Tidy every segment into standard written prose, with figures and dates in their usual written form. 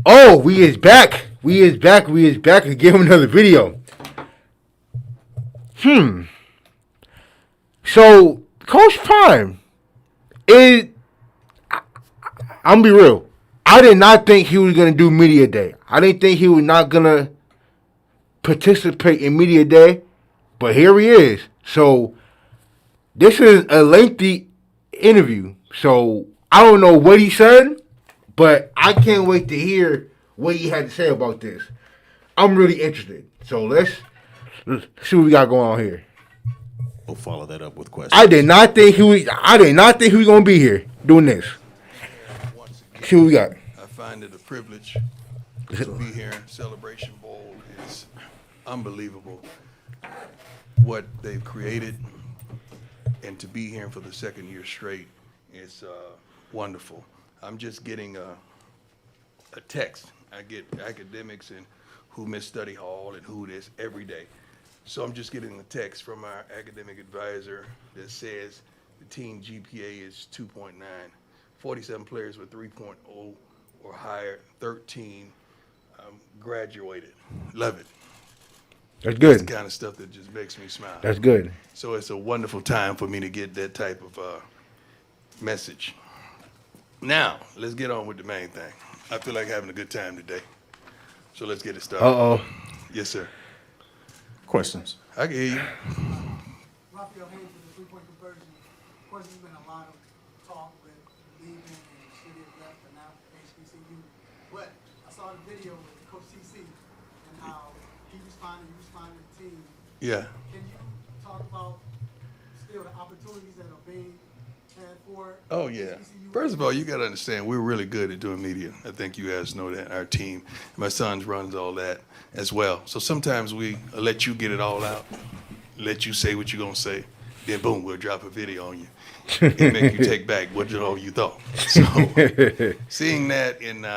Oh, we is back. We is back. We is back and give him another video. So, Coach Prime, I'm gonna be real. I did not think he was gonna do media day. I didn't think he was not gonna participate in media day, but here he is. So, this is a lengthy interview. So, I don't know what he said, but I can't wait to hear what he had to say about this. I'm really interested. So let's see what we got going on here. We'll follow that up with questions. I did not think he was gonna be here doing this. See what we got. I find it a privilege to be here. Celebration Bowl is unbelievable. What they've created, and to be here for the second year straight is wonderful. I'm just getting a text. I get academics and who miss study hall and who this every day. So I'm just getting a text from our academic advisor that says the team GPA is 2.9, 47 players with 3.0 or higher, 13 graduated. Love it. That's good. It's the kind of stuff that just makes me smile. That's good. So it's a wonderful time for me to get that type of message. Now, let's get on with the main thing. I feel like having a good time today. So let's get it started. Uh-oh. Yes, sir. Questions. I can hear you. Raphael Hayes with the three-point conversion. Of course, there's been a lot of talk with leaving and should have left and now HBCU. But I saw the video with Coach TC and how he responded, you responded to the team. Yeah. Can you talk about still the opportunities that are being had for Oh, yeah. HBCU? First of all, you got to understand, we're really good at doing media. I think you guys know that, our team. My son runs all that as well. So sometimes we let you get it all out, let you say what you're going to say, then boom, we'll drop a video on you and make you take back what all you thought. So seeing that and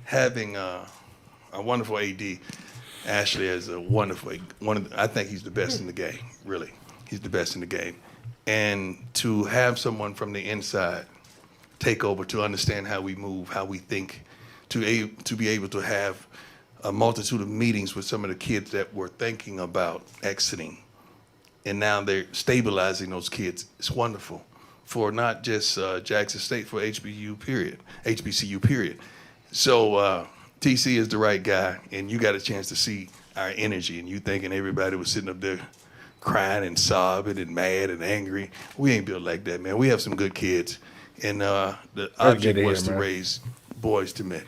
having a wonderful AD, Ashley is a wonderful, I think he's the best in the game, really. He's the best in the game. And to have someone from the inside take over, to understand how we move, how we think, to be able to have a multitude of meetings with some of the kids that were thinking about exiting, and now they're stabilizing those kids. It's wonderful for not just Jackson State, for HBCU period. So TC is the right guy, and you got a chance to see our energy, and you thinking everybody was sitting up there crying and sobbing and mad and angry. We ain't built like that, man. We have some good kids, and the object was to raise boys to men.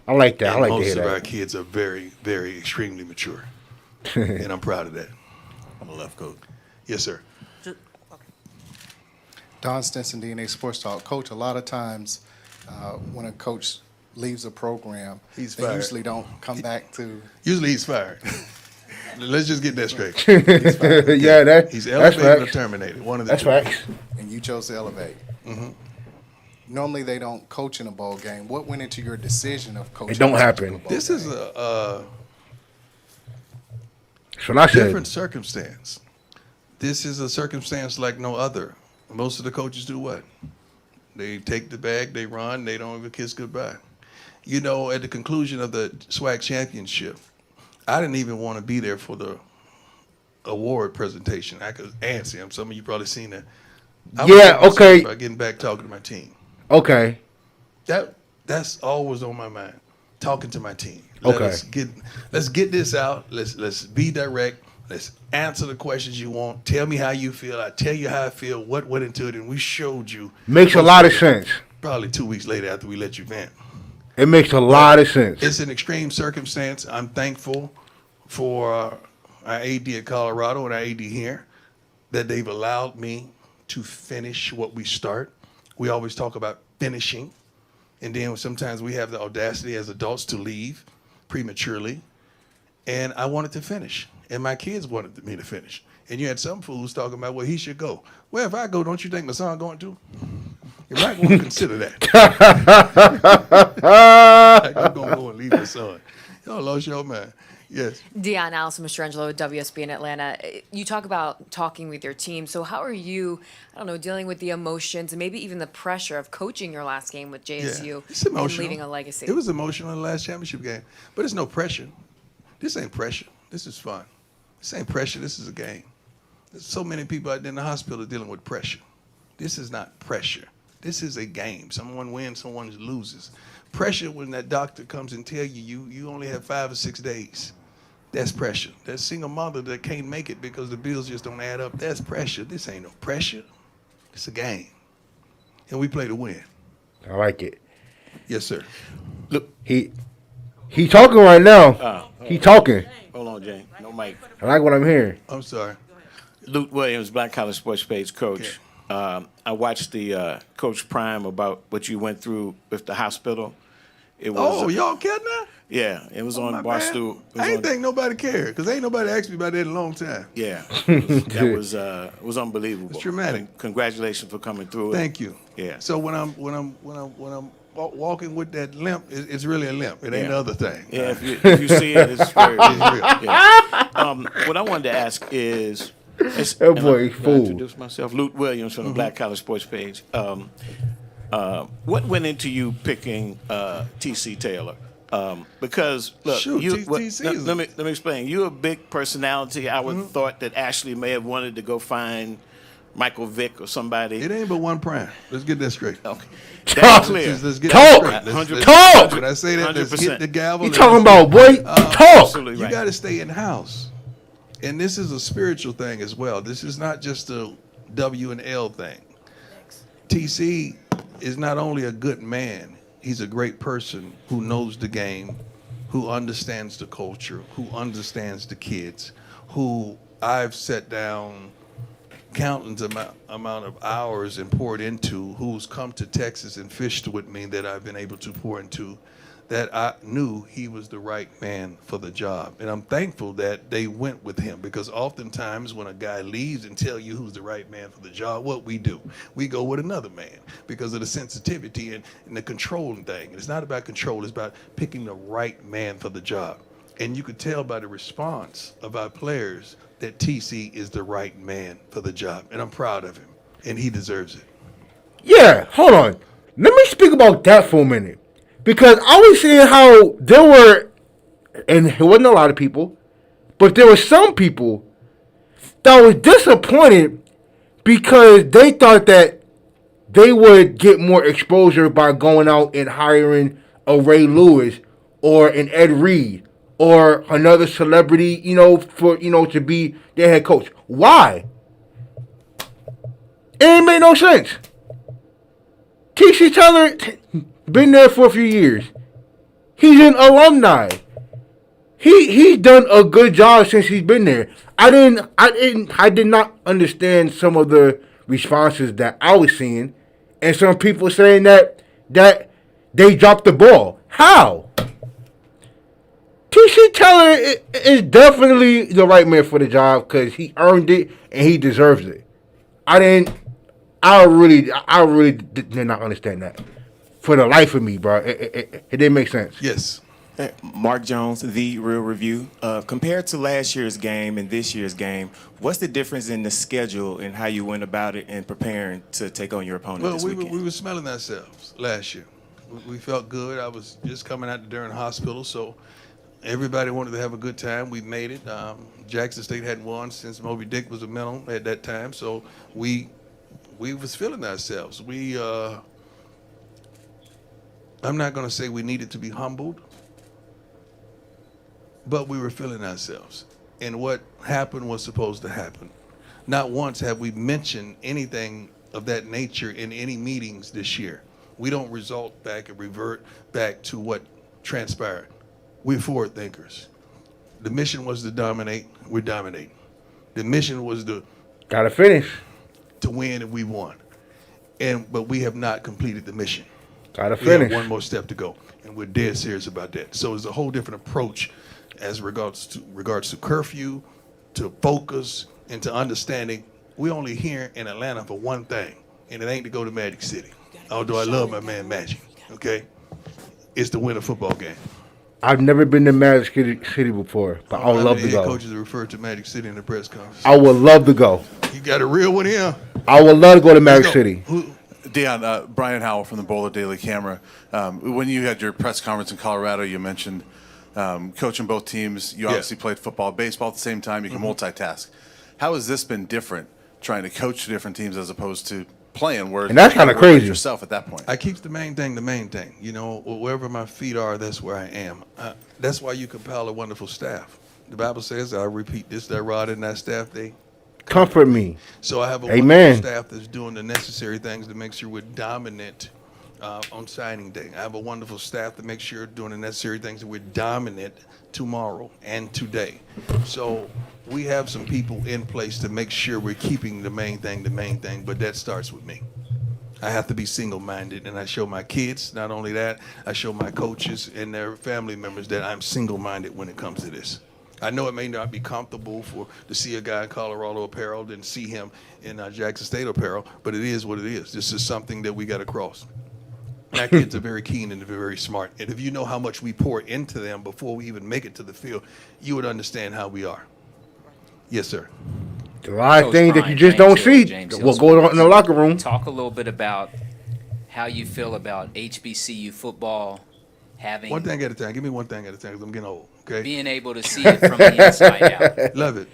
I like that. And I like to most hear of that. our kids are very, very extremely mature, and I'm proud of that. On the left, coach. Yes, sir. Don Stinson, DNA Sports Talk. Coach, a lot of times when a coach leaves a program, He's they fired. usually don't come back to. Usually he's fired. Let's just get that straight. Yeah, He's that's elevated or facts. terminated. One of the That's two. facts. And you chose to elevate. Normally they don't coach in a bowl game. What went into your decision of coaching? It don't a happen. bowl This game? is a So I said, different circumstance. This is a circumstance like no other. Most of the coaches do what? They take the bag, they run, they don't even kiss goodbye. You know, at the conclusion of the SWAC championship, I didn't even want to be there for the award presentation. I could answer him. Some of you probably seen that. I was Yeah, concerned okay. about getting back talking to my team. okay. That's always on my mind. Talking to my team. Okay. Let's get this out. Let's be direct. Let's answer the questions you want. Tell me how you feel. I tell you how I feel. What went into it, and we showed you. Makes a lot of sense. Probably 2 weeks later after we let you vent. It makes a lot of sense. It's an extreme circumstance. I'm thankful for our AD at Colorado and our AD here that they've allowed me to finish what we start. We always talk about finishing, and then sometimes we have the audacity as adults to leave prematurely. And I wanted to finish, and my kids wanted me to finish. And you had some fools talking about, well, he should go. Well, if I go, don't you think my son going to? You might want to consider that. I'm going to go and leave my son. Y'all lost your mind. Yes. Dion Allison Mastrangelo, WSB in Atlanta. You talk about talking with your team. So how are you, I don't know, dealing with the emotions and maybe even the pressure of coaching your last game with JSU It's and emotional. leaving a legacy? It was emotional in the last championship game, but it's no pressure. This ain't pressure. This is fun. This ain't pressure. This is a game. There's so many people out there in the hospital dealing with pressure. This is not pressure. This is a game. Someone wins, someone loses. Pressure when that doctor comes and tell you only have 5 or 6 days. That's pressure. That single mother that can't make it because the bills just don't add up, that's pressure. This ain't no pressure. It's a game. And we play to win. I like it. Yes, sir. Look, He talking right now. He talking. hold on, Jane. No mic. I like what I'm hearing. I'm sorry. Luke Williams, Black College Sports Page coach. I watched the Coach Prime about what you went through with the hospital. It was, Oh, y'all care now? yeah, it was My on bad. Barstool. It was I ain't on- think nobody cared because ain't nobody asked me about that in a long time. Yeah, it was unbelievable. It's dramatic. Congratulations for coming through it. Thank you. Yeah. So when I'm walking with that limp, it's really a limp. It ain't Yeah. the other thing. Yeah, if you see it, it's very It's real. yeah. What I wanted to ask is, That boy, and I fool. introduce myself, Luke Williams from the Black College Sports Page. What went into you picking T.C. Taylor? Because look, Shoot, you, TC is- let me explain. You're a big personality. I would thought that Ashley may have wanted to go find Michael Vick or somebody. It ain't but one prime. Let's get that straight. Okay, Talk. that's clear. Let's get Talk. that straight. 100%. Talk. When I say that, let's 100%. hit the gavel. You and talking let's- about, boy? Talk. Absolutely You right. got to stay in house. And this is a spiritual thing as well. This is not just a W and L thing. TC is not only a good man, he's a great person who knows the game, who understands the culture, who understands the kids, who I've sat down countless amount of hours and poured into, who's come to Texas and fished with me that I've been able to pour into, that I knew he was the right man for the job. And I'm thankful that they went with him, because oftentimes when a guy leaves and tell you who's the right man for the job, what we do, we go with another man because of the sensitivity and the controlling thing. And it's not about control, it's about picking the right man for the job. And you could tell by the response of our players that TC is the right man for the job. And I'm proud of him, and he deserves it. Yeah, hold on. Let me speak about that for a minute. Because I was seeing how there were, and it wasn't a lot of people, but there were some people that was disappointed because they thought that they would get more exposure by going out and hiring a Ray Lewis or an Ed Reed or another celebrity, to be their head coach. Why? It ain't made no sense. T.C. Taylor been there for a few years. He's an alumni. He's done a good job since he's been there. I did not understand some of the responses that I was seeing, and some people saying that they dropped the ball. How? T.C. Taylor is definitely the right man for the job because he earned it and he deserves it. I really did not understand that. For the life of me, bro. It didn't make sense. Yes. Mark Jones, The Real Review. Compared to last year's game and this year's game, what's the difference in the schedule and how you went about it and preparing to take on your opponent Well, this weekend? we were smelling ourselves last year. We felt good. I was just coming out during the hospital, so everybody wanted to have a good time. We made it. Jackson State hadn't won since Moby Dick was a mental at that time, so we was feeling ourselves. I'm not going to say we needed to be humbled, but we were feeling ourselves. And what happened was supposed to happen. Not once have we mentioned anything of that nature in any meetings this year. We don't result back and revert back to what transpired. We're forward thinkers. The mission was to dominate. We're dominating. The mission was to Gotta finish. win, and we won. But we have not completed the mission. Gotta We have finish. one more step to go, and we're dead serious about that. So it's a whole different approach as regards to curfew, to focus, and to understanding. We're only here in Atlanta for one thing, and it ain't to go to Magic City. Although I love my man Magic, okay? It's to win a football game. I've never been to Magic City before, but I would love to Head go. coaches refer to Magic City in the press conference. I would love to go. You got a real one here. I would love to go to Magic Let's go. City. Deion, Brian Howell from the Bowler Daily Camera. When you had your press conference in Colorado, you mentioned coaching both teams. You obviously played football, baseball at the same time. You can multitask. How has this been different, trying to coach two different teams as opposed to playing? Where And that's you kinda work with crazy. yourself at that point. I keep the main thing the main thing. You know, wherever my feet are, that's where I am. That's why you compile a wonderful staff. The Bible says, I repeat this, that rod and that staff, they Comfort me. So I have a Amen. wonderful staff that's doing the necessary things to make sure we're dominant on signing day. I have a wonderful staff that makes sure doing the necessary things that we're dominant tomorrow and today. So we have some people in place to make sure we're keeping the main thing, but that starts with me. I have to be single-minded, and I show my kids, not only that, I show my coaches and their family members that I'm single-minded when it comes to this. I know it may not be comfortable to see a guy in Colorado apparel than see him in Jackson State apparel, but it is what it is. This is something that we got to cross. My kids are very keen and they're very smart, and if you know how much we pour into them before we even make it to the field, you would understand how we are. Yes, sir. A lot of Coach things that Brian, you just James don't Hill, see James what Hill goes on in the locker room. Talk a little bit about how you feel about HBCU football having One thing at a time. Give me one thing at a time because I'm getting old. Okay. being able to see it from the inside out. Love it.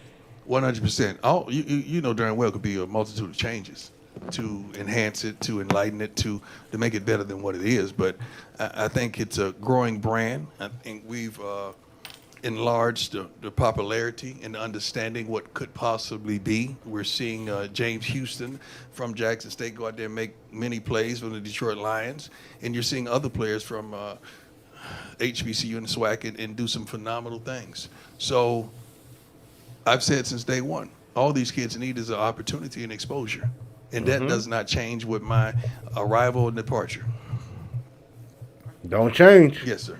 100%. All you know darn well could be a multitude of changes to enhance it, to enlighten it, to make it better than what it is. But I think it's a growing brand. I think we've enlarged the popularity and the understanding what could possibly be. We're seeing James Houston from Jackson State go out there and make many plays for the Detroit Lions, and you're seeing other players from HBCU and SWAC and do some phenomenal things. So I've said since day one, all these kids need is an opportunity and exposure. And that does not change with my arrival and departure. Don't change. Yes, sir.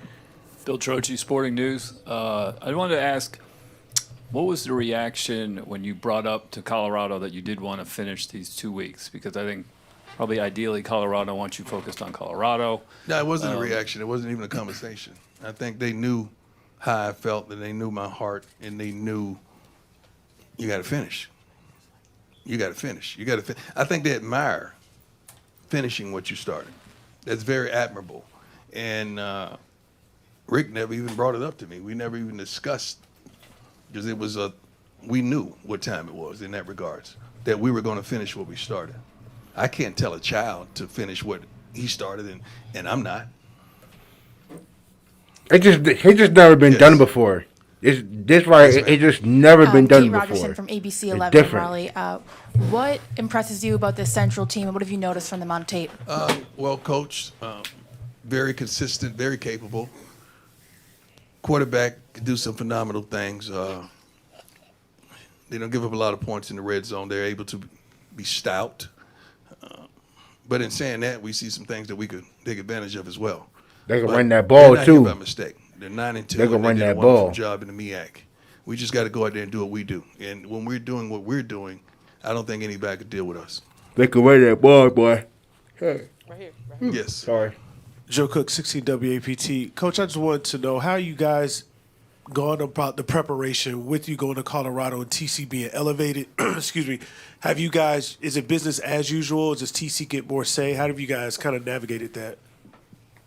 Bill Troche, Sporting News. I wanted to ask, what was the reaction when you brought up to Colorado that you did want to finish these 2 weeks? Because I think probably ideally Colorado wants you focused on Colorado. No, it wasn't a reaction. It wasn't even a conversation. I think they knew how I felt, and they knew my heart, and they knew you got to finish. You got to finish. You got to. I think they admire finishing what you started. That's very admirable. And Rick never even brought it up to me. We never even discussed, because it was we knew what time it was in that regards, that we were going to finish what we started. I can't tell a child to finish what he started, and I'm not. It just never been Yes. done before. It just never been done Pete before. Rogerson from ABC It's 11 different. Raleigh. What impresses you about this Central team, and what have you noticed from them on tape? Well coached, very consistent, very capable. Quarterback can do some phenomenal things. They don't give up a lot of points in the red zone. They're able to be stout. But in saying that, we see some things that we could take advantage of as well. They can But run that ball, they're not too. here by mistake. They're 9-2. They can and run did a that wonderful ball. job in the MEAC. We just got to go out there and do what we do. And when we're doing what we're doing, I don't think anybody could deal with us. They can run that ball, boy. Yes. Sorry. Joe Cook, 60 WAPT. Coach, I just wanted to know how you guys gone about the preparation with you going to Colorado and TC being elevated. Excuse me. Have you guys, is it business as usual? Does TC get more say? How have you guys kind of navigated that?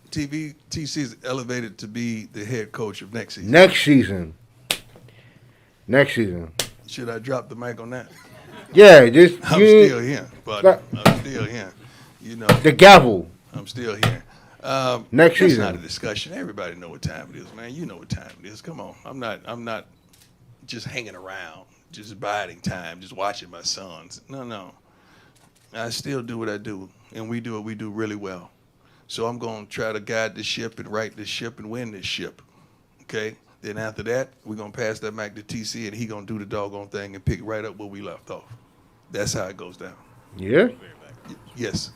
TC is elevated to be the head coach of next season. Next season. Should I drop the mic on that? Yeah, just I'm still here, but Stop. I'm still here. You know, the gavel. I'm still here. Next It's season. not a discussion. Everybody know what time it is, man. You know what time it is. Come on. I'm not just hanging around, just biding time, just watching my sons. No. I still do what I do, and we do what we do really well. So I'm going to try to guide the ship and right this ship and win this ship. Okay? Then after that, we're going to pass that back to TC, and he going to do the doggone thing and pick right up where we left off. That's how it goes down. Yeah. Yes.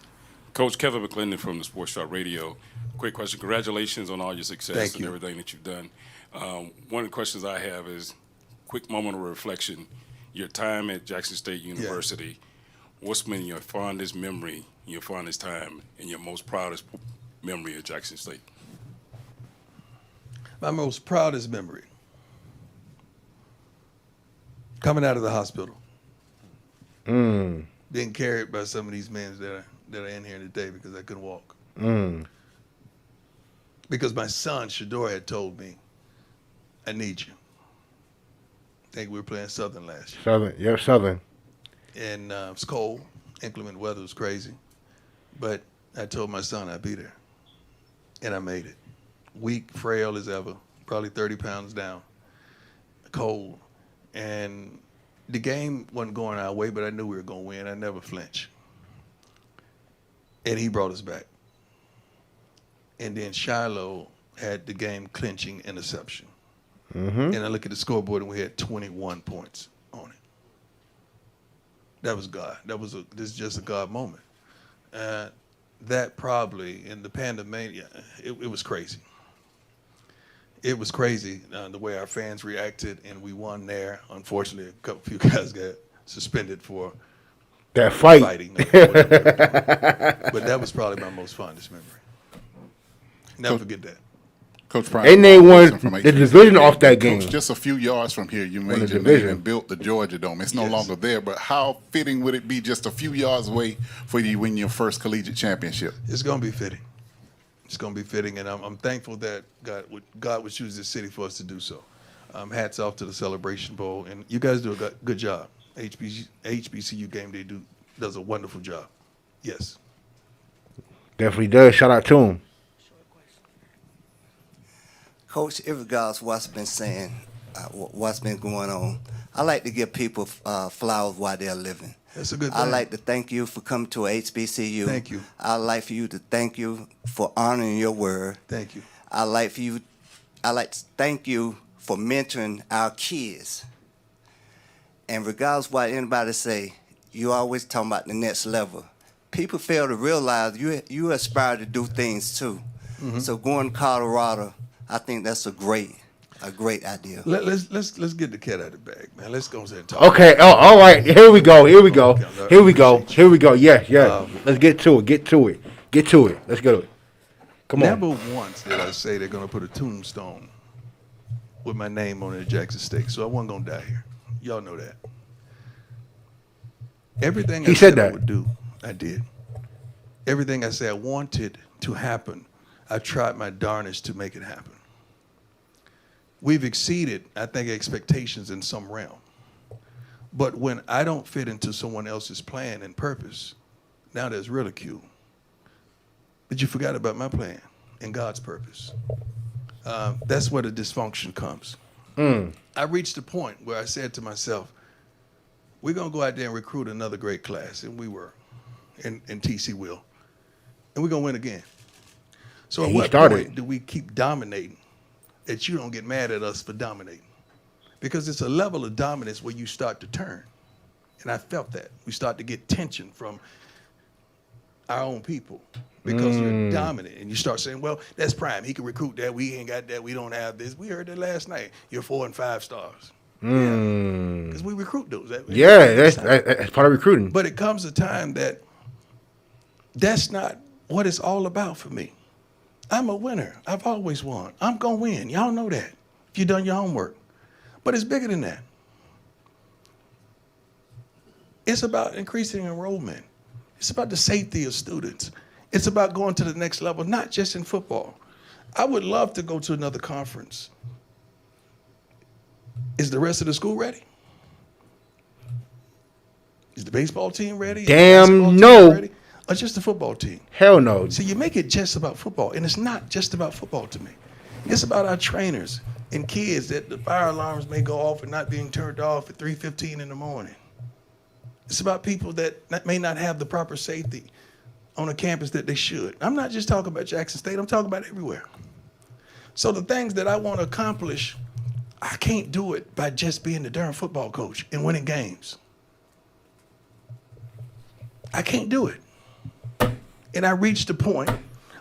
Coach Kevin McClendon from the Sports Talk Radio. Quick question. Congratulations on all your success Thank and you. everything that you've done. One of the questions I have is quick moment of reflection. Your time at Jackson State University, what's been your fondest memory, your fondest time, and your most proudest memory at Jackson State? My most proudest memory, coming out of the hospital, being carried by some of these men that are in here today because I couldn't walk. Because my son, Shador, had told me, I need you. I think we were playing Southern last year. Southern, yeah, Southern. And it was cold, inclement weather was crazy. But I told my son I'd be there. And I made it. Weak, frail as ever, probably 30 pounds down, cold. And the game wasn't going our way, but I knew we were going to win. I never flinched. And he brought us back. And then Shiloh had the game clinching interception. And I look at the scoreboard and we had 21 points on it. That was God. This is just a God moment. That probably in the Pandemania, it was crazy. It was crazy the way our fans reacted, and we won there. Unfortunately, few guys got suspended for that fight. Fighting. But that was probably my most fondest memory. Never forget that. Coach Prime, and they won from the division off that game. Coach, just a few yards from here, you made your division. name and built the Georgia Dome. It's no longer there, but how fitting would it be just a few yards away for you to win your first collegiate championship? It's going to be fitting. It's going to be fitting, and I'm thankful that God would choose this city for us to do so. Hats off to the Celebration Bowl, and you guys do a good job. HBCU Game Day does a wonderful job. Yes. Definitely does. Shout out to him. Coach, in regards to what's been saying, what's been going on, I like to give people flowers while they're living. That's a good thing. I like to thank you for coming to HBCU. Thank you. I'd like for you to thank you for honoring your word. Thank you. I'd like to thank you for mentoring our kids. And regardless of what anybody say, you always talking about the next level. People fail to realize you aspire to do things too. So going to Colorado, I think that's a great idea. Let's get the cat out of the bag, man. Let's go ahead and talk. Okay. Oh, all right. Here we go. Yeah. Let's get to it. Let's go. Come on. Never once did I say they're going to put a tombstone with my name on it at Jackson State, so I wasn't going to die here. Y'all know that. Everything I said I would do, I did. Everything I said I wanted to happen, I tried my darnest to make it happen. We've exceeded, I think, expectations in some realm. But when I don't fit into someone else's plan and purpose, now there's ridicule. But you forgot about my plan and God's purpose. That's where the dysfunction comes. I reached a point where I said to myself, we're going to go out there and recruit another great class. And we were, and TC will. And we're going to win again. So at what point do we keep dominating that you don't get mad at us for dominating? Because it's a level of dominance where you start to turn. And I felt that. We start to get tension from our own people because you're dominant. And you start saying, well, that's Prime. He can recruit that. We ain't got that. We don't have this. We heard that last night. You're 4 and 5 stars. Because we recruit those. That's part of recruiting. But it comes a time that's not what it's all about for me. I'm a winner. I've always won. I'm going to win. Y'all know that if you've done your homework. But it's bigger than that. It's about increasing enrollment. It's about the safety of students. It's about going to the next level, not just in football. I would love to go to another conference. Is the rest of the school ready? Is the baseball team ready? Damn no. Ready? Or just the football team? Hell no. See, you make it just about football, and it's not just about football to me. It's about our trainers and kids that the fire alarms may go off and not being turned off at 3:15 in the morning. It's about people that may not have the proper safety on a campus that they should. I'm not just talking about Jackson State. I'm talking about everywhere. So the things that I want to accomplish, I can't do it by just being the darn football coach and winning games. I can't do it. And I reached a point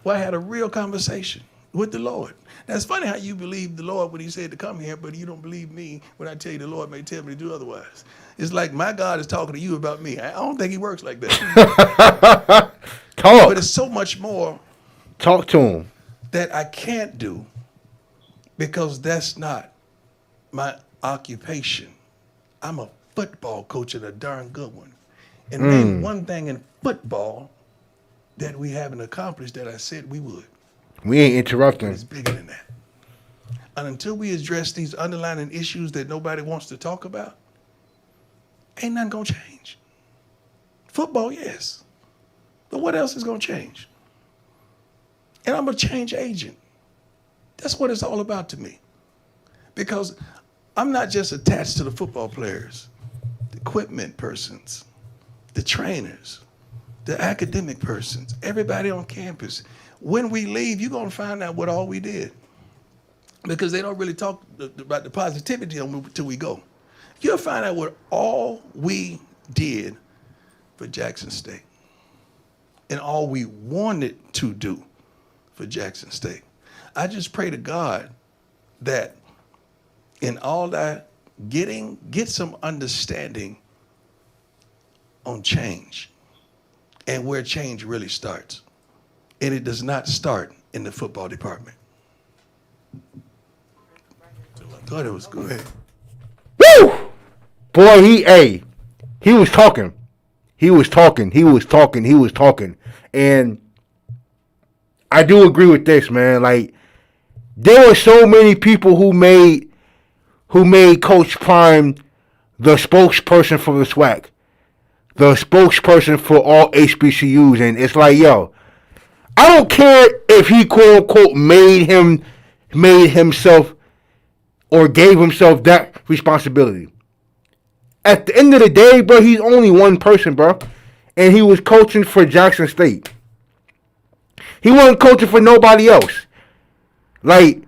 where I had a real conversation with the Lord. Now, it's funny how you believe the Lord when he said to come here, but you don't believe me when I tell you the Lord may tell me to do otherwise. It's like my God is talking to you about me. I don't think he works like that. Talk. But it's so much more. Talk to him. That I can't do because that's not my occupation. I'm a football coach and a darn good one. And name one thing in football that we haven't accomplished that I said we would. We ain't interrupting. It's bigger than that. And until we address these underlying issues that nobody wants to talk about, ain't nothing gonna change. Football, yes. But what else is gonna change? And I'm a change agent. That's what it's all about to me. Because I'm not just attached to the football players, the equipment persons, the trainers, the academic persons, everybody on campus. When we leave, you're gonna find out what all we did. Because they don't really talk about the positivity until we go. You'll find out what all we did for Jackson State and all we wanted to do for Jackson State. I just pray to God that in all that get some understanding on change and where change really starts. And it does not start in the football department. I thought it was good. Woo! Boy, he was talking. He was talking. And I do agree with this, man. Like, there were so many people who made Coach Prime the spokesperson for the SWAC, the spokesperson for all HBCUs, and it's like, yo, I don't care if he quote unquote made himself or gave himself that responsibility. At the end of the day, bro, he's only one person, bro, and he was coaching for Jackson State. He wasn't coaching for nobody else. Like,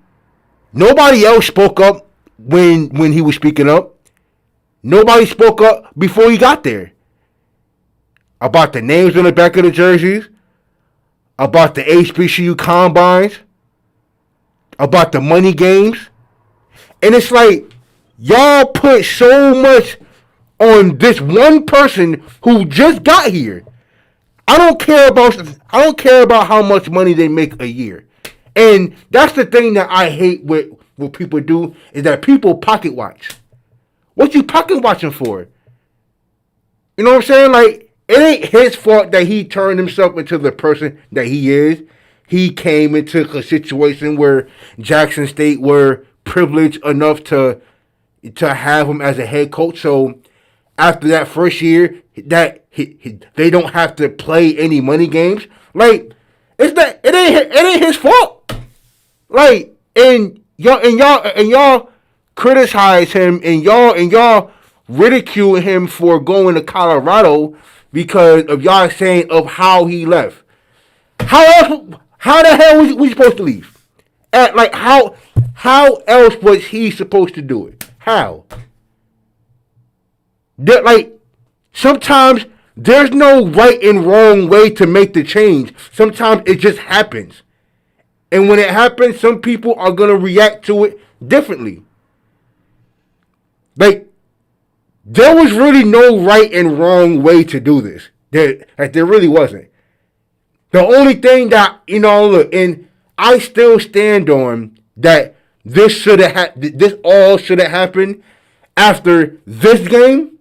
nobody else spoke up when he was speaking up. Nobody spoke up before he got there. About the names on the back of the jerseys. About the HBCU combines. About the money games. And it's like, y'all put so much on this one person who just got here. I don't care about how much money they make a year. And that's the thing that I hate with what people do, is that people pocket watch. What you pocket watching for? You know what I'm saying? Like, it ain't his fault that he turned himself into the person that he is. He came into a situation where Jackson State were privileged enough to have him as a head coach. So after that first year, that they don't have to play any money games. Like, it ain't his fault. Like, and y'all criticize him and y'all ridicule him for going to Colorado because of y'all saying of how he left. How the hell was we supposed to leave? How else was he supposed to do it? How? Sometimes there's no right and wrong way to make the change. Sometimes it just happens. And when it happens, some people are going to react to it differently. Like, there was really no right and wrong way to do this. There really wasn't. The only thing that, look, and I still stand on that this all should have happened after this game.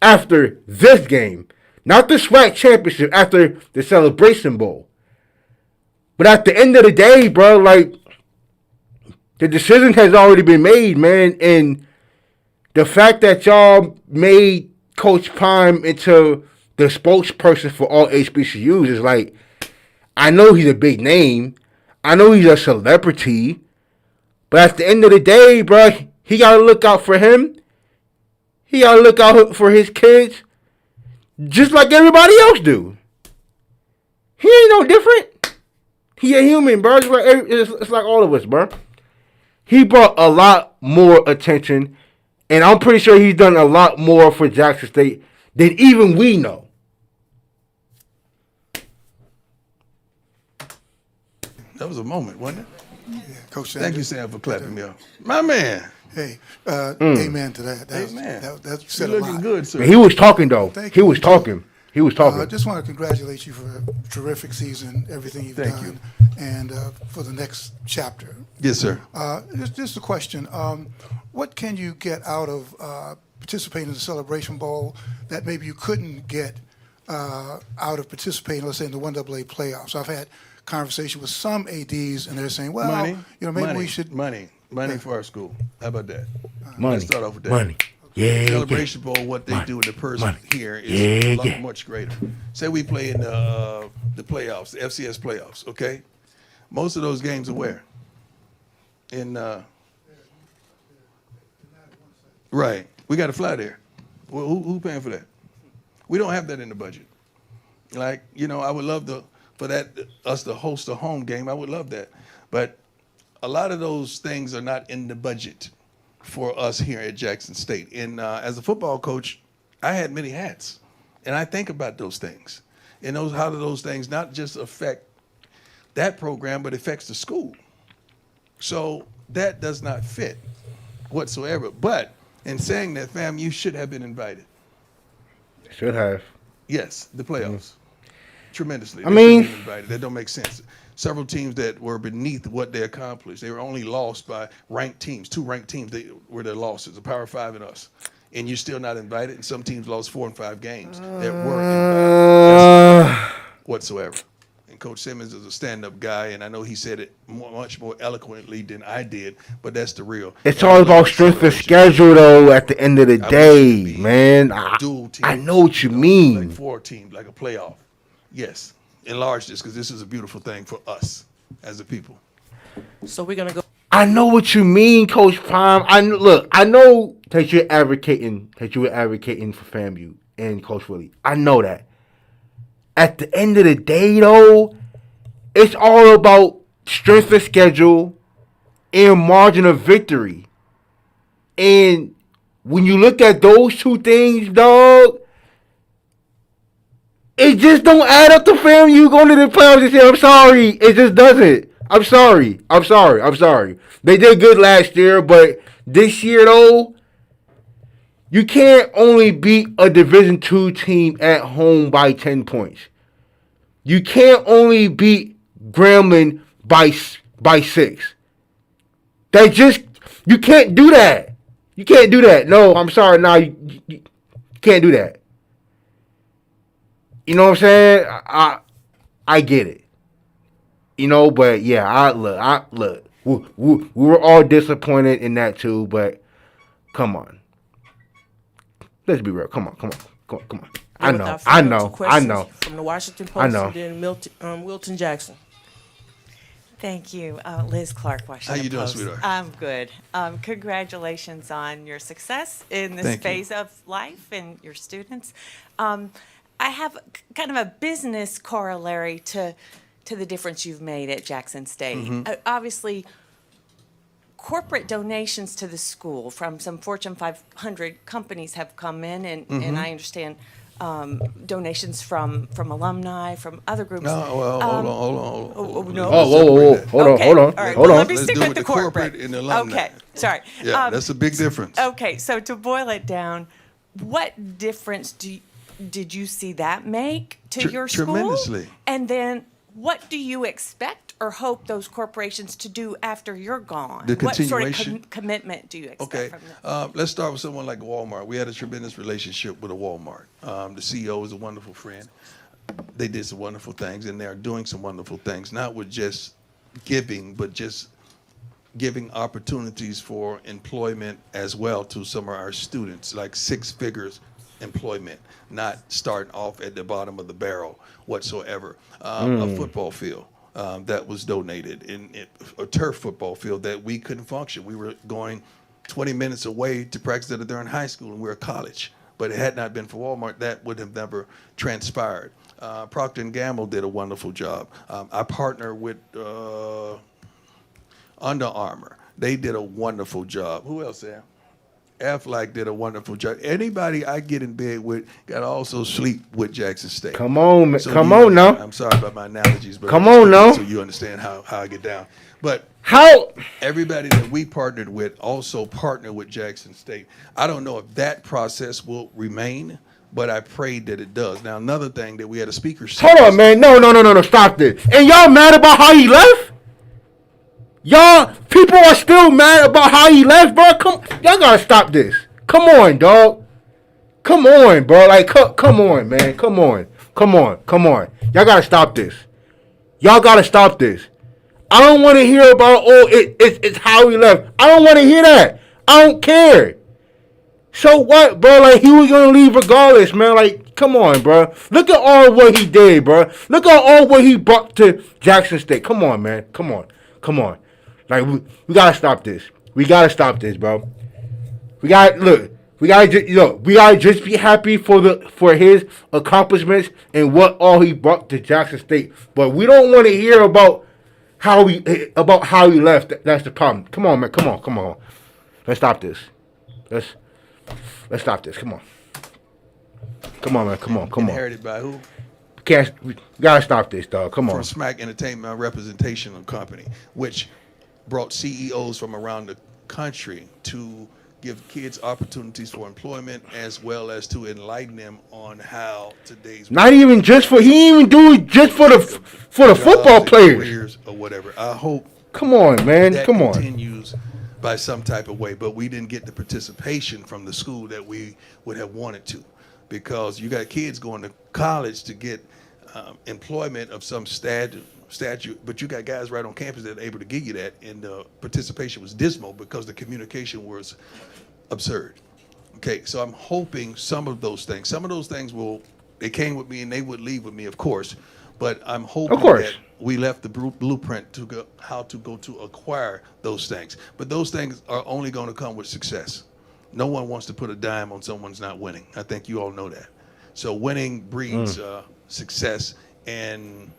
After this game. Not the SWAC championship, after the Celebration Bowl. But at the end of the day, bro, like, the decision has already been made, man. And the fact that y'all made Coach Prime into the spokesperson for all HBCUs is like, I know he's a big name. I know he's a celebrity. But at the end of the day, bro, he got to look out for him. He got to look out for his kids. Just like everybody else do. He ain't no different. He a human, bro. It's like all of us, bro. He brought a lot more attention. And I'm pretty sure he's done a lot more for Jackson State than even we know. That was a moment, wasn't it? Yeah, Coach Thank you, Sam, for clapping me up. My man. Hey, amen to that. Amen. That You said a looking lot. good, sir. He was talking, though. Thank He you. was talking. He was talking. I just want to congratulate you for a terrific season, everything you've Thank done, and for the next chapter. Yes, sir. Just a question. What can you get out of participating in the Celebration Bowl that maybe you couldn't get out of participating, let's say, in the 1AA playoffs? I've had conversation with some ADs, and they're saying, well, maybe we should. Money for our school. How about that? Money. Let's start off with that. Money. Yeah. Celebration Bowl, what they do in the person here is much greater. Say we play in the playoffs, the FCS playoffs, okay? Most of those games are where? Right. We got to fly there. Well, who paying for that? We don't have that in the budget. Like, I would love for us to host a home game. I would love that. But a lot of those things are not in the budget for us here at Jackson State. And as a football coach, I had many hats. And I think about those things. And how do those things not just affect that program, but affects the school. So that does not fit whatsoever. But in saying that, fam, you should have been invited. Should have. Yes, the playoffs. Tremendously. I mean, should have been invited. That don't make sense. Several teams that were beneath what they accomplished. They were only lost by ranked teams. 2 ranked teams were their losses, a Power 5 and us. And you're still not invited. And some teams lost 4 and 5 games that weren't invited whatsoever. And Coach Simmons is a stand-up guy, and I know he said it much more eloquently than I did, but that's the real. It's all about strength of schedule, though, at the end of the day, man. I know what you mean. Like 4 teams, like a playoff. Yes. Enlarge this, because this is a beautiful thing for us as a people. So we're gonna go. I know what you mean, Coach Prime. I know that you're advocating for FAMU and Coach Willie. I know that. At the end of the day, though, it's all about strength of schedule and margin of victory. And when you look at those 2 things, dog, it just don't add up to FAMU going to the playoffs and say, I'm sorry. It just doesn't. I'm sorry. They did good last year, but this year, though, you can't only beat a Division II team at home by 10 points. You can't only beat Grambling by 6. You can't do that. You can't do that. No, I'm sorry. No, you can't do that. You know what I'm saying? I get it. But yeah, look. We were all disappointed in that too, but come on. Let's be real. Come on. I know. From the Washington Post and then Wilton Jackson. Thank you. Liz Clark, Washington How you doing, Post. sweetheart? I'm good. Congratulations on your success in this phase of life and your students. I have kind of a business corollary to the difference you've made at Jackson State. Obviously, corporate donations to the school from some Fortune 500 companies have come in, and I understand donations from alumni, from other groups. No, well, hold on. Hold on. All right, Hold on. let me Let's stick do with it the the corporate and the alumni. Okay, sorry. Yeah, that's a big difference. Okay, so to boil it down, what difference did you see that make to your school? Tremendously. And then what do you expect or hope those corporations to do after you're gone? The What sort continuation? of commitment do you expect from them? Let's start with someone like Walmart. We had a tremendous relationship with a Walmart. The CEO is a wonderful friend. They did some wonderful things, and they're doing some wonderful things, not with just giving, but just giving opportunities for employment as well to some of our students, like 6 figures employment, not starting off at the bottom of the barrel whatsoever. A football field that was donated, in a turf football field that we couldn't function. We were going 20 minutes away to practice at during high school, and we were college. But it had not been for Walmart, that would have never transpired. Procter & Gamble did a wonderful job. I partnered with Under Armour. They did a wonderful job. Who else, Sam? Aflac did a wonderful job. Anybody I get in bed with got to also sleep with Jackson State. Come on, So come you on know, now. I'm sorry about my analogies, but Come on now. so you understand how I get down. But How? everybody that we partnered with also partnered with Jackson State. I don't know if that process will remain, but I prayed that it does. Now, another thing that we had a speaker say. Hold on, man. No. Stop this. And y'all mad about how he left? Y'all, people are still mad about how he left, bro. Y'all gotta stop this. Come on, dog. Come on, bro. Like, come on, man. Come on. Y'all gotta stop this. I don't want to hear about, it's how he left. I don't want to hear that. I don't care. So what, bro? Like, he was going to leave regardless, man. Like, come on, bro. Look at all what he did, bro. Look at all what he brought to Jackson State. Come on, man. Come on. Like, we got to stop this. Bro. We got to just be happy for his accomplishments and what all he brought to Jackson State. But we don't want to hear about how he left. That's the problem. Come on, man. Come on. Let's stop this. Let's stop this. Come on. Come on, man. Come on. Inherited by who? We gotta stop this, dog. Come on. From Smack Entertainment Representational Company, which brought CEOs from around the country to give kids opportunities for employment as well as to enlighten them on how today's not even just for he didn't even do it just for the football players or whatever. I hope. Come on, man. That Come on. Continues by some type of way, but we didn't get the participation from the school that we would have wanted to, because you got kids going to college to get employment of some statute, but you got guys right on campus that are able to give you that, and the participation was dismal because the communication was absurd. Okay, so I'm hoping some of those things they came with me and they would leave with me, of course, but I'm hoping that we left the blueprint to how to go to acquire those things. But those things are only going to come with success. No one wants to put a dime on someone's not winning. I think you all know that. So winning breeds success and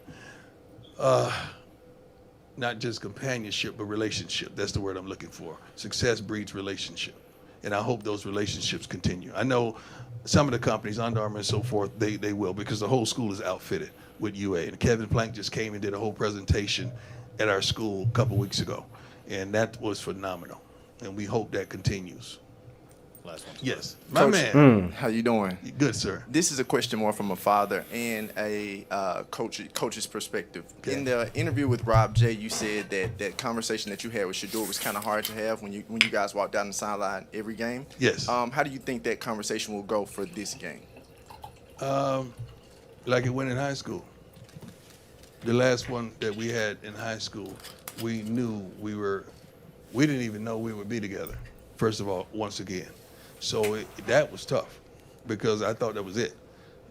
not just companionship, but relationship. That's the word I'm looking for. Success breeds relationship. And I hope those relationships continue. I know some of the companies, Under Armour and so forth, they will, because the whole school is outfitted with UA. And Kevin Plank just came and did a whole presentation at our school a couple weeks ago. And that was phenomenal. And we hope that continues. Last one. Yes. My man. How you doing? Good, sir. This is a question more from a father and a coach's perspective. Okay. In the interview with Rob J, you said that conversation that you had with Shedeur was kind of hard to have when you guys walked down the sideline every game. Yes. How do you think that conversation will go for this game? Like it went in high school. The last one that we had in high school, we knew we didn't even know we would be together, first of all, once again. So that was tough because I thought that was it.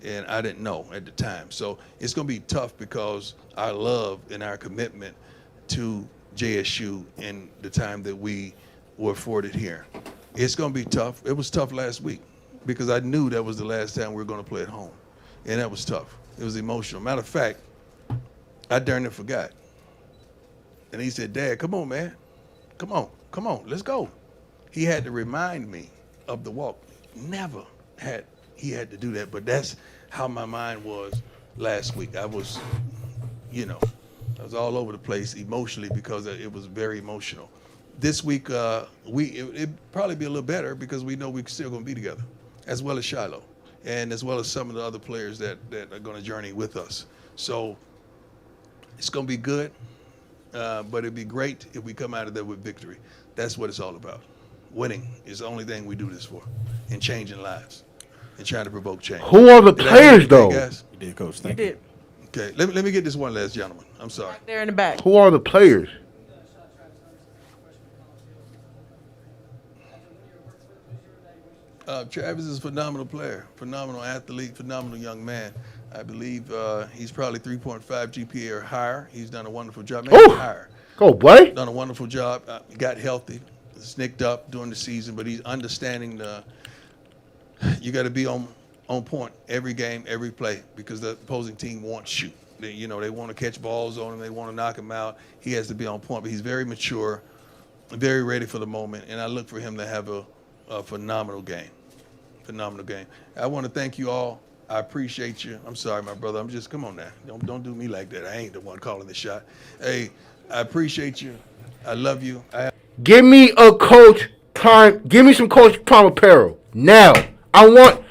And I didn't know at the time. So it's going to be tough because our love and our commitment to JSU and the time that we were afforded here. It's going to be tough. It was tough last week because I knew that was the last time we were going to play at home. And that was tough. It was emotional. Matter of fact, I darn near forgot. And he said, Dad, come on, man. Come on, let's go. He had to remind me of the walk. Never had he had to do that, but that's how my mind was last week. I was all over the place emotionally because it was very emotional. This week, it'd probably be a little better because we know we're still going to be together, as well as Shiloh, and as well as some of the other players that are going to journey with us. So it's going to be good, but it'd be great if we come out of there with victory. That's what it's all about. Winning is the only thing we do this for, and changing lives, and trying to provoke change. Who are the players, though? Guys? You did, Coach. You did. Okay, let me get this one last gentleman. I'm sorry. Right there in the back. Who are the players? Travis is a phenomenal player, phenomenal athlete, phenomenal young man. I believe he's probably 3.5 GPA or higher. He's done a wonderful job. Maybe higher. Go, boy. Done a wonderful job. He got healthy, snicked up during the season, but he's understanding you got to be on point every game, every play, because the opposing team wants you. They want to catch balls on him. They want to knock him out. He has to be on point, but he's very mature, very ready for the moment, and I look for him to have a phenomenal game. Phenomenal game. I want to thank you all. I appreciate you. I'm sorry, my brother. Come on now. Don't do me like that. I ain't the one calling the shot. Hey, I appreciate you. I love you. Give me a Coach Prime. Give me some Coach Prime apparel now. I want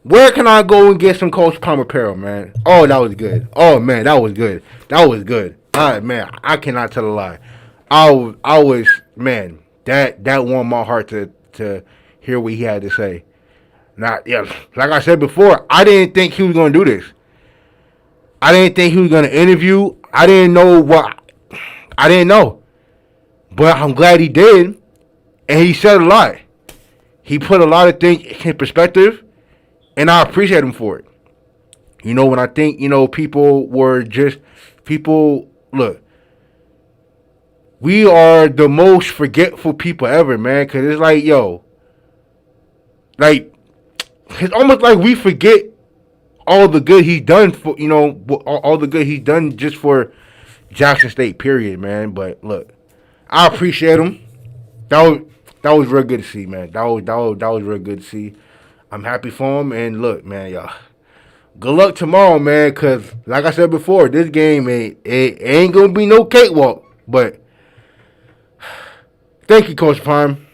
Where can I go and get some Coach Prime apparel, man? Oh, that was good. Oh man, that was good. That was good. Man, I cannot tell a lie. I was man. That warmed my heart to hear what he had to say. Now, yeah, like I said before, I didn't think he was gonna do this. I didn't think he was gonna interview. I didn't know. But I'm glad he did, and he said a lot. He put a lot of things in perspective, and I appreciate him for it. You know, when I think, people look, we are the most forgetful people ever, man, because it's like, it's almost like we forget all the good he's done for, all the good he's done just for Jackson State, period, man. But look, I appreciate him. That was real good to see, man. That was real good to see. I'm happy for him. And look, man, y'all, good luck tomorrow, man. Cause like I said before, this game ain't gonna be no cakewalk. But thank you, Coach Prime.